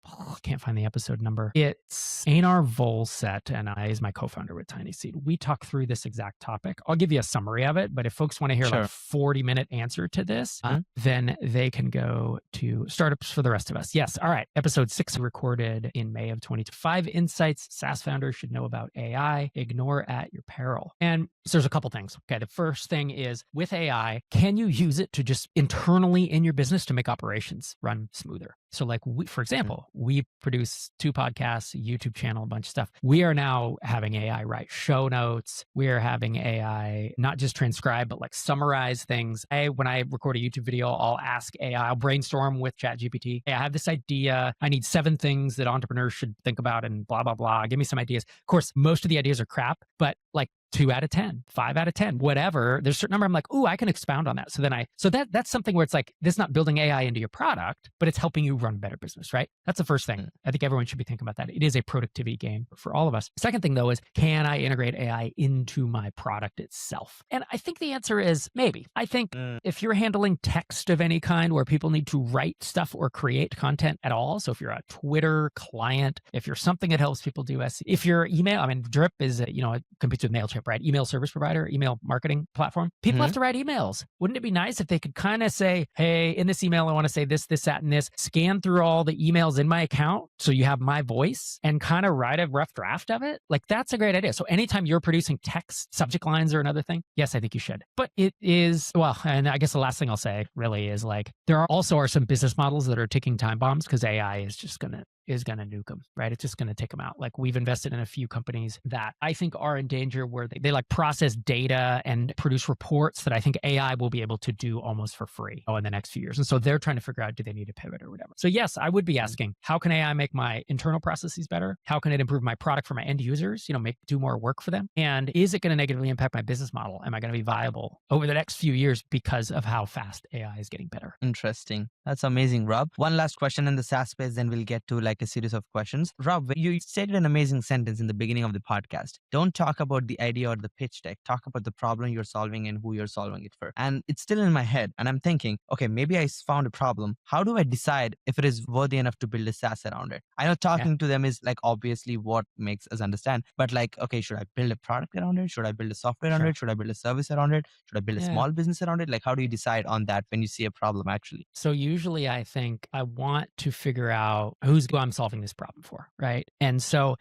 [SPEAKER 2] I can't find the episode number. It's Einar Volset and I, is my co-founder with TinySeed. We talk through this exact topic. I'll give you a summary of it, but if folks want to hear like a 40-minute answer to this, then they can go to Startups for the Rest of Us. Yes. All right. Episode 6 recorded in May of 2022. 5 insights SaaS founders should know about AI. Ignore at your peril. And so there's a couple things. Okay. The first thing is with AI, can you use it to just internally in your business to make operations run smoother? So like for example, we produce 2 podcasts, a YouTube channel, a bunch of stuff. We are now having AI write show notes. We are having AI not just transcribe, but like summarize things. When I record a YouTube video, I'll ask AI, I'll brainstorm with ChatGPT. Hey, I have this idea. I need 7 things that entrepreneurs should think about and blah, blah, blah. Give me some ideas. Of course, most of the ideas are crap, but like 2 out of 10, 5 out of 10, whatever. There's a certain number I'm like, ooh, I can expound on that. So that's something where it's like, this is not building AI into your product, but it's helping you run a better business, right? That's the first thing. I think everyone should be thinking about that. It is a productivity game for all of us. Second thing though is, can I integrate AI into my product itself? And I think the answer is maybe. I think if you're handling text of any kind where people need to write stuff or create content at all, so if you're a Twitter client, if you're something that helps people do SEO, if you're email, I mean, Drip is, it competes with MailChimp, right? Email service provider, email marketing platform. People have to write emails. Wouldn't it be nice if they could kind of say, hey, in this email, I want to say this, that, and this. Scan through all the emails in my account so you have my voice and kind of write a rough draft of it? Like, that's a great idea. So anytime you're producing text, subject lines or another thing, yes, I think you should. But it is, well, and I guess the last thing I'll say really is like, there are some business models that are ticking time bombs because AI is just going to nuke them, right? It's just going to take them out. Like, we've invested in a few companies that I think are in danger where they like process data and produce reports that I think AI will be able to do almost for free in the next few years. And so they're trying to figure out, do they need to pivot or whatever? So yes, I would be asking, how can AI make my internal processes better? How can it improve my product for my end users? Do more work for them? And is it going to negatively impact my business model? Am I going to be viable over the next few years because of how fast AI is getting better?
[SPEAKER 1] Interesting. That's amazing, Rob. One last question in the SaaS space, then we'll get to like a series of questions. Rob, you stated an amazing sentence in the beginning of the podcast. Don't talk about the idea or the pitch deck. Talk about the problem you're solving and who you're solving it for. And it's still in my head. And I'm thinking, okay, maybe I found a problem. How do I decide if it is worthy enough to build a SaaS around it? I know talking to them is like obviously what makes us understand. But like, okay, should I build a product around it? Should I build a software around it? Should I build a service around it? Should I build a small business around it? Like, how do you decide on that when you see a problem actually?
[SPEAKER 2] So usually I think I want to figure out who I'm solving this problem for, right? And so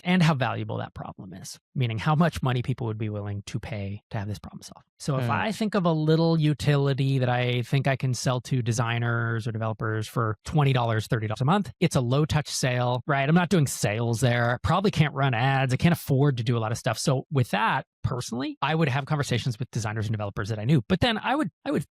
[SPEAKER 2] and how valuable that problem is, meaning how much money people would be willing to pay to have this problem solved. So if I think of a little utility that I think I can sell to designers or developers for $20, $30 a month, it's a low touch sale, right? I'm not doing sales there. Probably can't run ads. I can't afford to do a lot of stuff. So with that, personally, I would have conversations with designers and developers that I knew. But then I would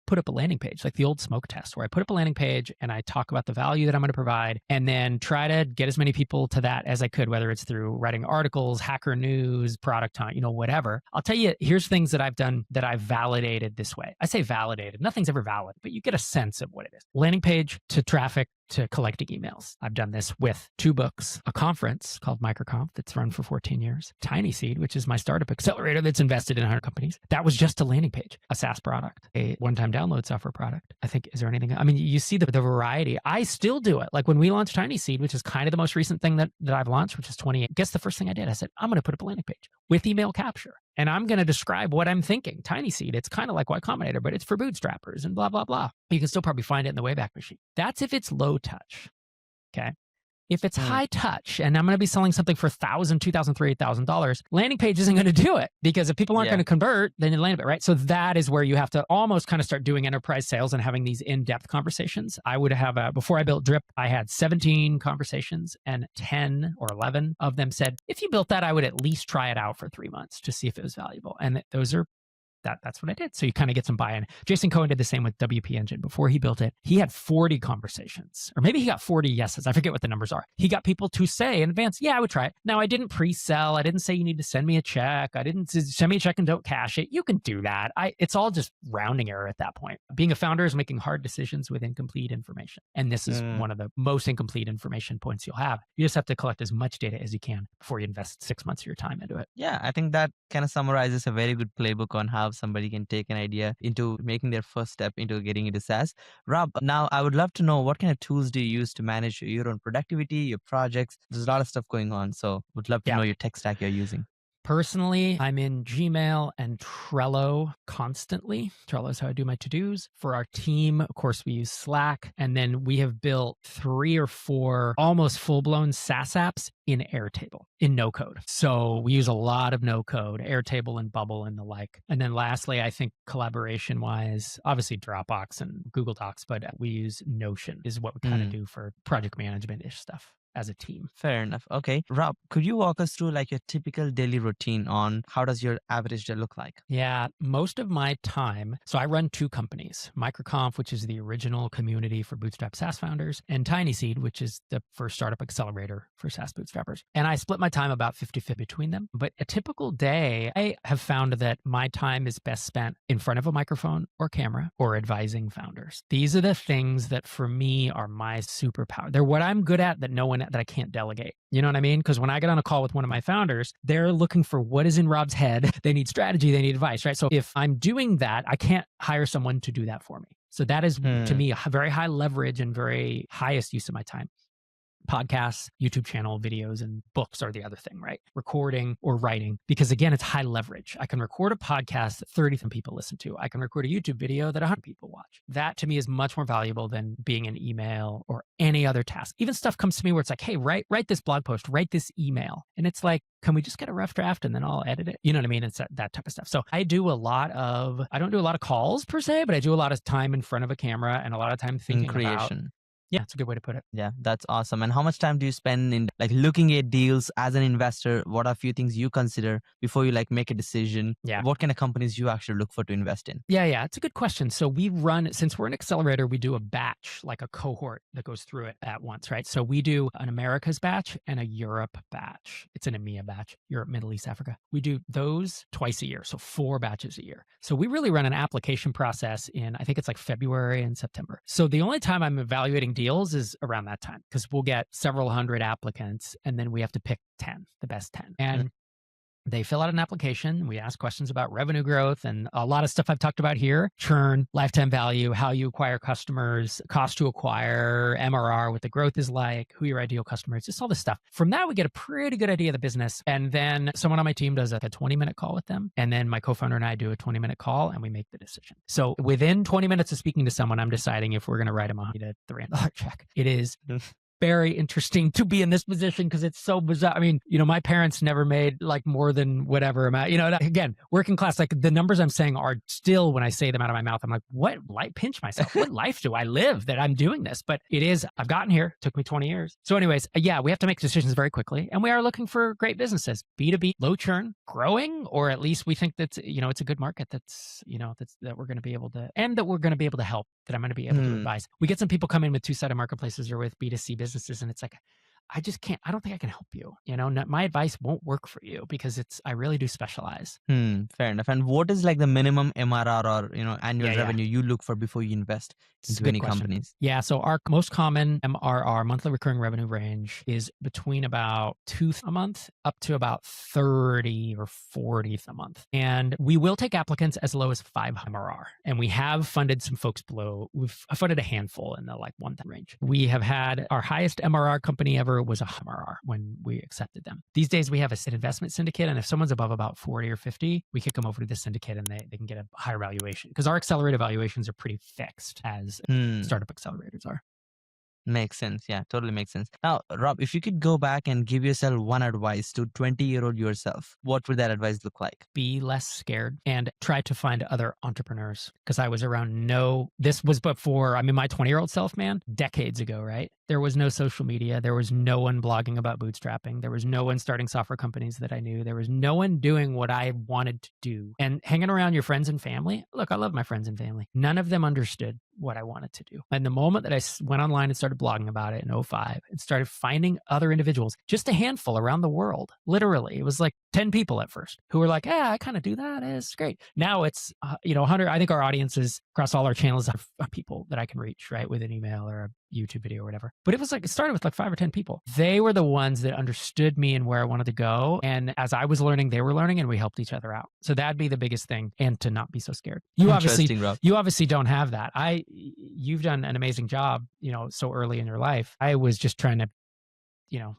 [SPEAKER 2] put up a landing page, like the old smoke test, where I put up a landing page and I talk about the value that I'm going to provide and then try to get as many people to that as I could, whether it's through writing articles, Hacker News, Product Hunt, whatever. I'll tell you, here's things that I've done that I've validated this way. I say validated. Nothing's ever valid, but you get a sense of what it is. Landing page to traffic to collecting emails. I've done this with 2 books, a conference called MicroConf that's run for 14 years, TinySeed, which is my startup accelerator that's invested in 100 companies. That was just a landing page, a SaaS product, a one-time download software product. I think, is there anything? I mean, you see the variety. I still do it. Like when we launched TinySeed, which is kind of the most recent thing that I've launched, which is 28. Guess the first thing I did? I said, I'm going to put up a landing page with email capture. And I'm going to describe what I'm thinking. TinySeed, it's kind of like Y Combinator, but it's for bootstrappers and blah, blah, blah. You can still probably find it in the Wayback Machine. That's if it's low touch. Okay. If it's high touch and I'm going to be selling something for $1,000, $2,000, $3,000, landing page isn't going to do it, because if people aren't going to convert, then you land it, right? So that is where you have to almost kind of start doing enterprise sales and having these in-depth conversations. I would have, before I built Drip, I had 17 conversations, and 10 or 11 of them said, if you built that, I would at least try it out for 3 months to see if it was valuable. And those are that's what I did. So you kind of get some buy-in. Jason Cohen did the same with WP Engine. Before he built it, he had 40 conversations, or maybe he got 40 yeses. I forget what the numbers are. He got people to say in advance, yeah, I would try it. Now, I didn't pre-sell. I didn't say you need to send me a check. I didn't send me a check and don't cash it. You can do that. It's all just rounding error at that point. Being a founder is making hard decisions with incomplete information. And this is one of the most incomplete information points you'll have. You just have to collect as much data as you can before you invest 6 months of your time into it.
[SPEAKER 1] Yeah, I think that kind of summarizes a very good playbook on how somebody can take an idea into making their first step into getting into SaaS. Rob, now I would love to know, what kind of tools do you use to manage your own productivity, your projects? There's a lot of stuff going on, so would love to know your tech stack you're using.
[SPEAKER 2] Personally, I'm in Gmail and Trello constantly. Trello is how I do my to-dos. For our team, of course, we use Slack. And then we have built 3 or 4 almost full-blown SaaS apps in Airtable, in no code. So we use a lot of no code, Airtable and Bubble and the like. And then lastly, I think collaboration-wise, obviously Dropbox and Google Docs, but we use Notion is what we kind of do for project management-ish stuff as a team.
[SPEAKER 1] Fair enough. Okay. Rob, could you walk us through like your typical daily routine on how does your average day look like?
[SPEAKER 2] Yeah, most of my time, so I run 2 companies, MicroConf, which is the original community for bootstrap SaaS founders, and TinySeed, which is the first startup accelerator for SaaS bootstrappers. And I split my time about 50-50 between them. But a typical day, I have found that my time is best spent in front of a microphone or camera or advising founders. These are the things that for me are my superpower. They're what I'm good at that I can't delegate. You know what I mean? Because when I get on a call with one of my founders, they're looking for what is in Rob's head. They need strategy, they need advice, right? So if I'm doing that, I can't hire someone to do that for me. So that is to me a very high leverage and very highest use of my time. Podcasts, YouTube channel, videos, and books are the other thing, right? Recording or writing, because again, it's high leverage. I can record a podcast that 30 people listen to. I can record a YouTube video that 100 people watch. That to me is much more valuable than being an email or any other task. Even stuff comes to me where it's like, hey, write this blog post, write this email. And it's like, can we just get a rough draft and then I'll edit it? You know what I mean? It's that type of stuff. So I don't do a lot of calls per se, but I do a lot of time in front of a camera and a lot of time thinking about. Yeah, it's a good way to put it.
[SPEAKER 1] Yeah, that's awesome. And how much time do you spend in like looking at deals as an investor? What are a few things you consider before you like make a decision?
[SPEAKER 2] Yeah.
[SPEAKER 1] What kind of companies you actually look for to invest in?
[SPEAKER 2] Yeah, it's a good question. So since we're an accelerator, we do a batch, like a cohort that goes through it at once, right? So we do an Americas batch and a Europe batch. It's an EMEA batch, Europe, Middle East, Africa. We do those twice a year. So 4 batches a year. So we really run an application process in, I think it's like February and September. So the only time I'm evaluating deals is around that time, because we'll get several hundred applicants and then we have to pick 10, the best 10. And they fill out an application. We ask questions about revenue growth and a lot of stuff I've talked about here: churn, lifetime value, how you acquire customers, cost to acquire, MRR, what the growth is like, who your ideal customer is, just all this stuff. From that, we get a pretty good idea of the business. And then someone on my team does like a 20-minute call with them. And then my co-founder and I do a 20-minute call and we make the decision. So within 20 minutes of speaking to someone, I'm deciding if we're going to write them a $100 to $300 check. It is very interesting to be in this position because it's so bizarre. I mean, my parents never made like more than whatever amount, again, working class, like the numbers I'm saying are still, when I say them out of my mouth, I'm like, what life, pinch myself. What life do I live that I'm doing this? But I've gotten here, took me 20 years. So anyways, yeah, we have to make decisions very quickly and we are looking for great businesses, B2B, low churn, growing, or at least we think that's, it's a good market that we're going to be able to, and that we're going to be able to help, that I'm going to be able to advise. We get some people come in with 2-sided marketplaces or with B2C businesses, and it's like, I don't think I can help you. My advice won't work for you because I really do specialize.
[SPEAKER 1] Fair enough. And what is like the minimum MRR or, annual revenue you look for before you invest into any companies?
[SPEAKER 2] Yeah. So our most common MRR, monthly recurring revenue range, is between about 2 a month up to about 30 or 40 a month. And we will take applicants as low as 5 MRR. And we have funded some folks below. We've funded a handful in the like 1 range. We have had our highest MRR company ever was a MRR when we accepted them. These days we have an investment syndicate, and if someone's above about 40 or 50, we kick them over to the syndicate and they can get a higher valuation, because our accelerator valuations are pretty fixed as startup accelerators are.
[SPEAKER 1] Makes sense. Yeah, totally makes sense. Now, Rob, if you could go back and give yourself one advice to 20-year-old yourself, what would that advice look like?
[SPEAKER 2] Be less scared and try to find other entrepreneurs. Because I was around this was before, I mean, my 20-year-old self, man, decades ago, right? There was no social media. There was no one blogging about bootstrapping. There was no one starting software companies that I knew. There was no one doing what I wanted to do. And hanging around your friends and family, look, I love my friends and family. None of them understood what I wanted to do. And the moment that I went online and started blogging about it in '05 and started finding other individuals, just a handful around the world, literally, it was like 10 people at first who were like, yeah, I kind of do that. It's great. Now it's, 100. I think our audiences across all our channels are people that I can reach, right? With an email or a YouTube video or whatever. But it started with like 5 or 10 people. They were the ones that understood me and where I wanted to go. And as I was learning, they were learning, and we helped each other out. So that'd be the biggest thing, and to not be so scared. You obviously don't have that. You've done an amazing job, so early in your life. I was just trying to,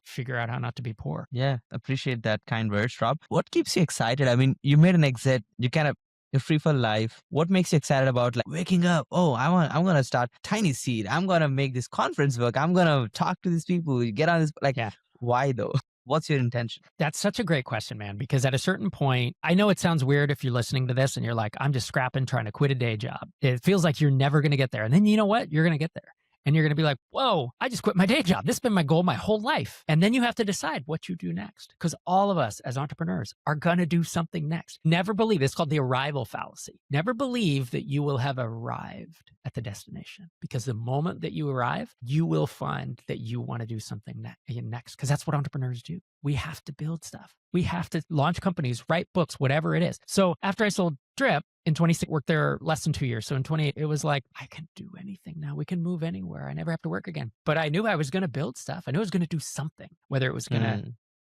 [SPEAKER 2] figure out how not to be poor.
[SPEAKER 1] Yeah, appreciate that kind words, Rob. What keeps you excited? I mean, you made an exit. You're free for life. What makes you excited about like waking up? Oh, I'm gonna start TinySeed. I'm gonna make this conference work. I'm gonna talk to these people. Get on this. Like,
[SPEAKER 2] Yeah.
[SPEAKER 1] Why though? What's your intention?
[SPEAKER 2] That's such a great question, man, because at a certain point, I know it sounds weird if you're listening to this and you're like, I'm just scrapping, trying to quit a day job. It feels like you're never going to get there. And then you know what? You're going to get there. And you're going to be like, whoa, I just quit my day job. This has been my goal my whole life. And then you have to decide what you do next. Because all of us as entrepreneurs are going to do something next. Never believe, it's called the arrival fallacy. Never believe that you will have arrived at the destination. Because the moment that you arrive, you will find that you want to do something next. Because that's what entrepreneurs do. We have to build stuff. We have to launch companies, write books, whatever it is. So after I sold Drip, in 26, worked there less than 2 years. So in 28, it was like, I can do anything now. We can move anywhere. I never have to work again. But I knew I was going to build stuff. I knew I was going to do something, whether it was going to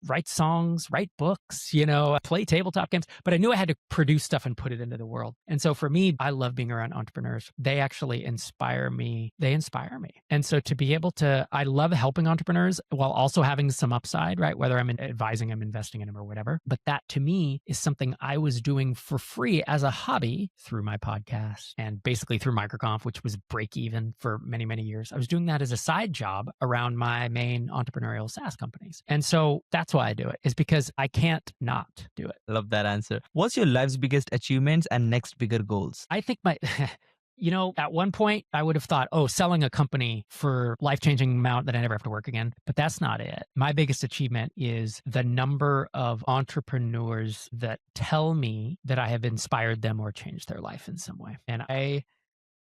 [SPEAKER 2] write songs, write books, play tabletop games. But I knew I had to produce stuff and put it into the world. And so for me, I love being around entrepreneurs. They actually inspire me. And so to be able to, I love helping entrepreneurs while also having some upside, right? Whether I'm advising them, investing in them or whatever. But that to me is something I was doing for free as a hobby through my podcast and basically through MicroConf, which was break even for many, many years. I was doing that as a side job around my main entrepreneurial SaaS companies. And so that's why I do it, is because I can't not do it.
[SPEAKER 1] Love that answer. What's your life's biggest achievements and next bigger goals?
[SPEAKER 2] I think at one point I would have thought, selling a company for life-changing amount that I never have to work again. But that's not it. My biggest achievement is the number of entrepreneurs that tell me that I have inspired them or changed their life in some way. And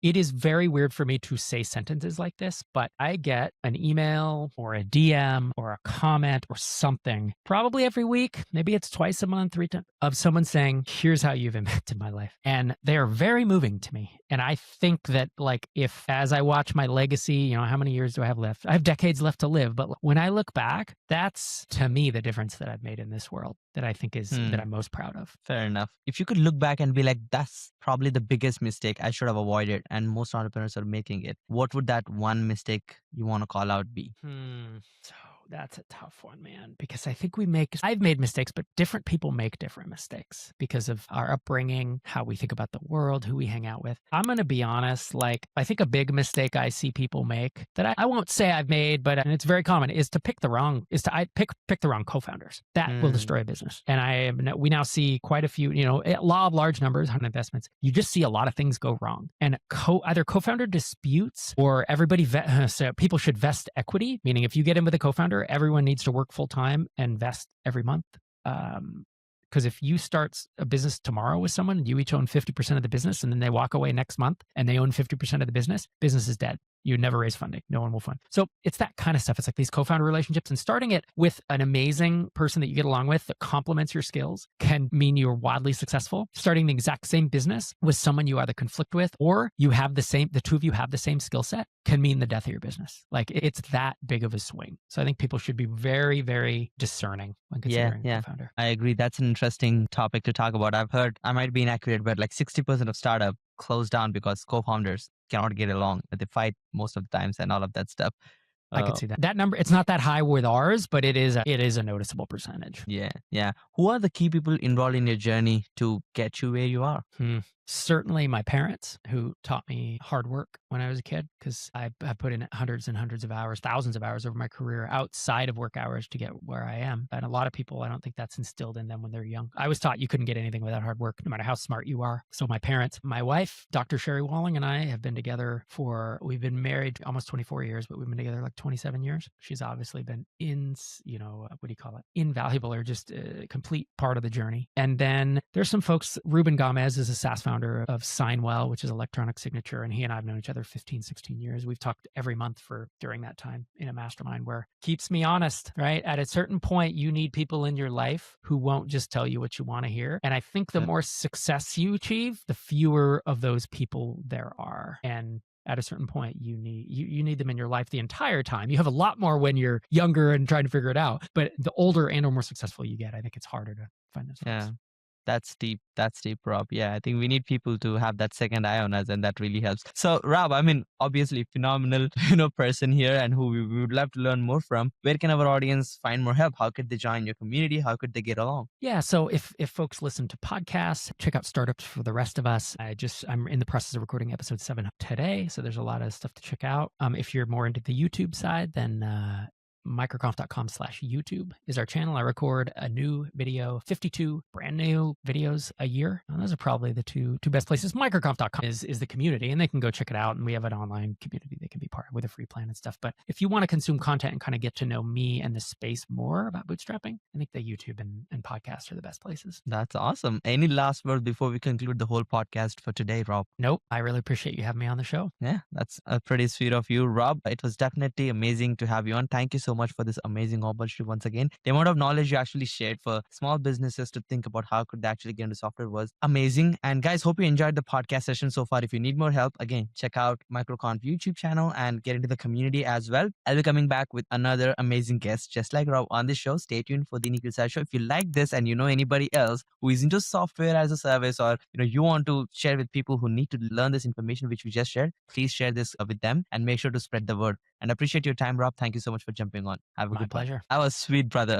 [SPEAKER 2] it is very weird for me to say sentences like this, but I get an email or a DM or a comment or something probably every week. Maybe it's twice a month, 3 times, of someone saying, here's how you've impacted my life. And they are very moving to me. And I think that if as I watch my legacy, how many years do I have left? I have decades left to live. But when I look back, that's to me the difference that I've made in this world that I think is that I'm most proud of.
[SPEAKER 1] Fair enough. If you could look back and be like, that's probably the biggest mistake I should have avoided, and most entrepreneurs are making it, what would that one mistake you want to call out be?
[SPEAKER 2] So that's a tough one, man, because I think I've made mistakes, but different people make different mistakes because of our upbringing, how we think about the world, who we hang out with. I'm going to be honest, I think a big mistake I see people make that I won't say I've made, but and it's very common, is to pick the wrong co-founders. That will destroy a business. And we now see quite a few, law of large numbers on investments. You just see a lot of things go wrong. And either co-founder disputes or so people should vest equity, meaning if you get in with a co-founder, everyone needs to work full time and vest every month. Because if you start a business tomorrow with someone and you each own 50% of the business and then they walk away next month and they own 50% of the business is dead. You never raise funding. No one will fund. So it's that kind of stuff. It's like these co-founder relationships, and starting it with an amazing person that you get along with that complements your skills can mean you're wildly successful. Starting the exact same business with someone you either conflict with or the two of you have the same skill set can mean the death of your business. It's that big of a swing. So I think people should be very, very discerning when considering a co-founder.
[SPEAKER 1] I agree. That's an interesting topic to talk about. I've heard, I might be inaccurate, but 60% of startup close down because co-founders cannot get along, but they fight most of the times and all of that stuff.
[SPEAKER 2] I could see that. That number, it's not that high with ours, but it is a noticeable percentage.
[SPEAKER 1] Yeah. Who are the key people involved in your journey to get you where you are?
[SPEAKER 2] Certainly my parents, who taught me hard work when I was a kid, because I put in hundreds and hundreds of hours, thousands of hours over my career outside of work hours to get where I am. And a lot of people, I don't think that's instilled in them when they're young. I was taught you couldn't get anything without hard work, no matter how smart you are. So my parents, my wife, Dr. Sherry Walling, and I have been together we've been married almost 24 years, but we've been together like 27 years. She's obviously been what do you call it? Invaluable, or just a complete part of the journey. And then there's some folks, Ruben Gomez is a SaaS founder of Signwell, which is electronic signature. And he and I have known each other 15, 16 years. We've talked every month during that time in a mastermind, where keeps me honest, right? At a certain point, you need people in your life who won't just tell you what you want to hear. And I think the more success you achieve, the fewer of those people there are. And at a certain point, you need them in your life the entire time. You have a lot more when you're younger and trying to figure it out. But the older and or more successful you get, I think it's harder to find those folks.
[SPEAKER 1] Yeah. That's deep. That's deep, Rob. Yeah, I think we need people to have that second eye on us, and that really helps. So, Rob, I mean, obviously, phenomenal, person here, and who we would love to learn more from. Where can our audience find more help? How could they join your community? How could they get along?
[SPEAKER 2] Yeah, so if folks listen to podcasts, check out Startups for the Rest of Us. I'm in the process of recording episode 7 today, so there's a lot of stuff to check out. If you're more into the YouTube side, then microconf.com/YouTube is our channel. I record a new video, 52 brand new videos a year. And those are probably the two best places. MicroConf.com is the community, and they can go check it out. And we have an online community they can be part of with a free plan and stuff. But if you want to consume content and kind of get to know me and the space more about bootstrapping, I think the YouTube and podcasts are the best places.
[SPEAKER 1] That's awesome. Any last words before we conclude the whole podcast for today, Rob?
[SPEAKER 2] Nope. I really appreciate you having me on the show.
[SPEAKER 1] Yeah, that's pretty sweet of you, Rob. It was definitely amazing to have you on. Thank you so much for this amazing opportunity once again. The amount of knowledge you actually shared for small businesses to think about how could they actually get into software was amazing. And guys, hope you enjoyed the podcast session so far. If you need more help, again, check out MicroConf YouTube channel and get into the community as well. I'll be coming back with another amazing guest, just like Rob on this show. Stay tuned for the Nikhil Sai Show. If you like this and you know anybody else who is into software as a service, or you want to share with people who need to learn this information which we just shared, please share this with them and make sure to spread the word. And I appreciate your time, Rob. Thank you so much for jumping on. Have a
[SPEAKER 2] My
[SPEAKER 1] good one.
[SPEAKER 2] pleasure.
[SPEAKER 1] That was sweet, brother.